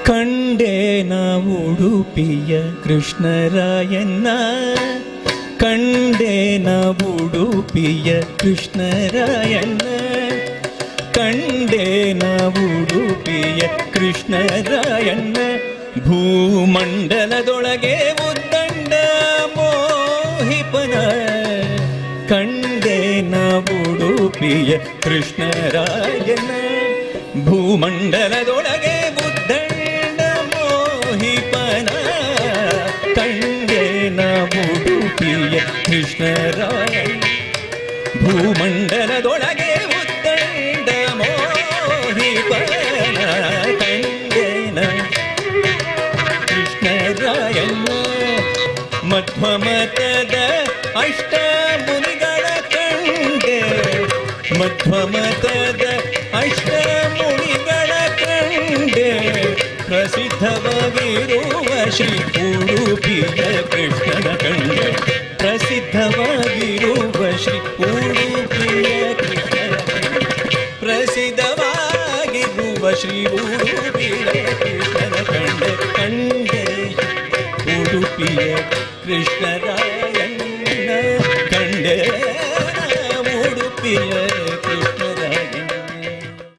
ಕಂಡೇನ ಉಡುಪಿಯ ಕೃಷ್ಣರಾಯಣ್ಣ, ಕಂಡೇನ ಉಡುಪಿಯ ಕೃಷ್ಣರಾಯಣ್ಣ, ಕಂಡೇನ ಉಡುಪಿಯ ಕೃಷ್ಣರಾಯಣ್ಣ. ಭೂಮಂಡಲದೊಳಗೆ ಉದ್ದಂಡ ಮೋಹಿಪನ, ಕಂಡೇನ ಉಡುಪಿಯ ಕೃಷ್ಣರಾಯಣ್ಣ. ಭೂಮಂಡಲದೊಳಗೆ ಉದ್ದಂಡ ಮೋಹಿಪನ, ಕಂಡೇನ ಉಡುಪಿಯ ಕೃಷ್ಣರಾಯಣ್ಣ. ಭೂಮಂಡಲದೊಳಗೆ ಉದ್ದಂಡ ಮೋಹಿಪನ, ಕಂಡೇನ ಕೃಷ್ಣರಾಯಣ್ಣ. ಮಧ್ವಮತದ ಅಷ್ಟ ಮುನಿಗಳ ಕಂಡೆ, ಮಧ್ವಮತದ ಅಷ್ಟ ಮುನಿಗಳ ಕಂಡೆ. ಪ್ರಸಿದ್ಧವಾಗಿರುವ ಶ್ರೀ ಉಡುಪಿಯ ಕೃಷ್ಣನ ಕಂಡೆ, ಪ್ರಸಿದ್ಧವಾಗಿರುವ ಶ್ರೀ ಉಡುಪಿಯ ಕೃಷ್ಣನ ಕಂಡೆ, ಪ್ರಸಿದ್ಧವಾಗಿರುವ ಶ್ರೀ ಉಡುಪಿಯ ಕೃಷ್ಣನ ಕಂಡೆ. ಕಂಡೆ ಉಡುಪಿಯ ಕೃಷ್ಣರಾಯಣ್ಣ, ಕಂಡೆ ಉಡುಪಿಯ